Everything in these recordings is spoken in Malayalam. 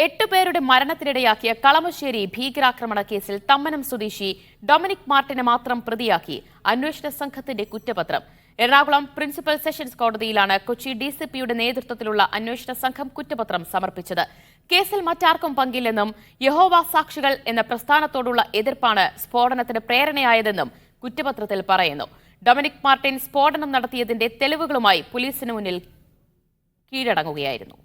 8 പേരുടെ മരണത്തിനിടയാക്കിയ കളമശ്ശേരി ഭീകരാക്രമണ കേസിൽ തമ്മനം സ്വദേശി ഡൊമിനിക് മാർട്ടിനെ മാത്രം പ്രതിയാക്കി അന്വേഷണ സംഘത്തിന്റെ കുറ്റപത്രം. എറണാകുളം പ്രിൻസിപ്പൽ സെഷൻസ് കോടതിയിലാണ് കൊച്ചി ഡിസിപിയുടെ നേതൃത്വത്തിലുള്ള അന്വേഷണ സംഘം കുറ്റപത്രം സമർപ്പിച്ചത്. കേസിൽ മറ്റാർക്കും പങ്കില്ലെന്നും യഹോവ സാക്ഷികൾ എന്ന പ്രസ്ഥാനത്തോടുള്ള എതിർപ്പാണ് സ്ഫോടനത്തിന് പ്രേരണയായതെന്നും കുറ്റപത്രത്തിൽ പറയുന്നു. ഡൊമിനിക് മാർട്ടിൻ സ്ഫോടനം നടത്തിയതിന്റെ തെളിവുകളുമായി പോലീസിന് മുന്നിൽ കീഴടങ്ങുകയായിരുന്നു.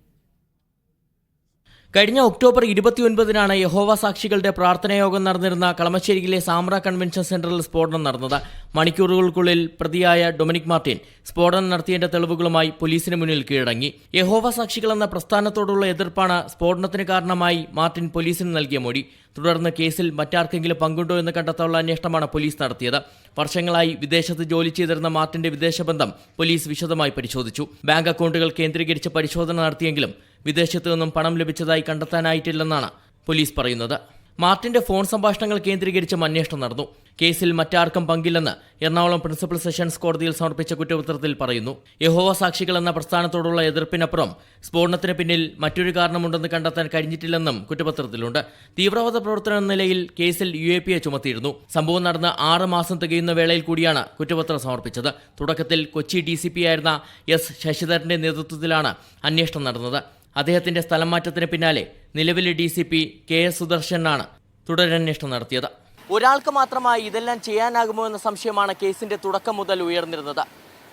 കഴിഞ്ഞ ഒക്ടോബർ 29-നാണ് യഹോവ സാക്ഷികളുടെ പ്രാർത്ഥനായോഗം നടന്നിരുന്ന കളമശ്ശേരിയിലെ സാമ്ര കൺവെൻഷൻ സെന്ററിൽ സ്ഫോടനം നടന്നത്. മണിക്കൂറുകൾക്കുള്ളിൽ പ്രതിയായ ഡൊമിനിക് മാർട്ടിൻ സ്ഫോടനം നടത്തിയതിന്റെ തെളിവുകളുമായി പോലീസിന് മുന്നിൽ കീഴടങ്ങി. യഹോവ സാക്ഷികൾ എന്ന പ്രസ്ഥാനത്തോടുള്ള എതിർപ്പാണ് സ്ഫോടനത്തിന് കാരണമായി മാർട്ടിൻ പോലീസിന് നൽകിയ മൊഴി. തുടർന്ന് കേസിൽ മറ്റാർക്കെങ്കിലും പങ്കുണ്ടോ എന്ന് കണ്ടെത്താനുള്ള അന്വേഷണമാണ് പോലീസ് നടത്തിയത്. വർഷങ്ങളായി വിദേശത്ത് ജോലി ചെയ്തിരുന്ന മാർട്ടിന്റെ വിദേശബന്ധം പോലീസ് വിശദമായി പരിശോധിച്ചു. ബാങ്ക് അക്കൗണ്ടുകൾ കേന്ദ്രീകരിച്ച് പരിശോധന നടത്തിയെങ്കിലും വിദേശത്തു നിന്നും പണം ലഭിച്ചതായി കണ്ടെത്താനായിട്ടില്ലെന്നാണ് പോലീസ് പറയുന്നത്. മാർട്ടിന്റെ ഫോൺ സംഭാഷണങ്ങൾ കേന്ദ്രീകരിച്ചും അന്വേഷണം നടന്നു. കേസിൽ മറ്റാർക്കും പങ്കില്ലെന്ന് എറണാകുളം പ്രിൻസിപ്പൽ സെഷൻസ് കോടതിയിൽ സമർപ്പിച്ച കുറ്റപത്രത്തിൽ പറയുന്നു. യഹോവ സാക്ഷികൾ എന്ന പ്രസ്ഥാനത്തോടുള്ള എതിർപ്പിനപ്പുറം സ്ഫോടനത്തിന് പിന്നിൽ മറ്റൊരു കാരണമുണ്ടെന്ന് കണ്ടെത്താൻ കഴിഞ്ഞിട്ടില്ലെന്നും കുറ്റപത്രത്തിലുണ്ട്. തീവ്രവാദ പ്രവർത്തനം എന്ന നിലയിൽ കേസിൽ UAPA ചുമത്തിയിരുന്നു. സംഭവം നടന്ന് 6 മാസം തികയുന്ന വേളയിൽ കൂടിയാണ് കുറ്റപത്രം സമർപ്പിച്ചത്. തുടക്കത്തിൽ കൊച്ചി DCP ആയിരുന്ന S. ശശിധരന്റെ നേതൃത്വത്തിലാണ് അന്വേഷണം നടന്നത്. അദ്ദേഹത്തിന്റെ സ്ഥലം മാറ്റത്തിന് പിന്നാലെ നിലവിലെ DCP KS. സുദർശനാണ് തുടരന്വേഷണം നടത്തിയത്. ഒരാൾക്ക് മാത്രമായി ഇതെല്ലാം ചെയ്യാനാകുമോ എന്ന സംശയമാണ് കേസിന്റെ തുടക്കം മുതൽ ഉയർന്നിരുന്നത്.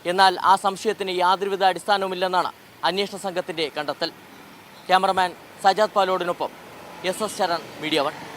എന്നാൽ ആ സംശയത്തിന് യാതൊരുവിധ അടിസ്ഥാനവുമില്ലെന്നാണ് അന്വേഷണ സംഘത്തിന്റെ കണ്ടെത്തൽ. ക്യാമറമാൻ സജാദ് പാലോടിനൊപ്പം SS. ശരൺ, മീഡിയ 1.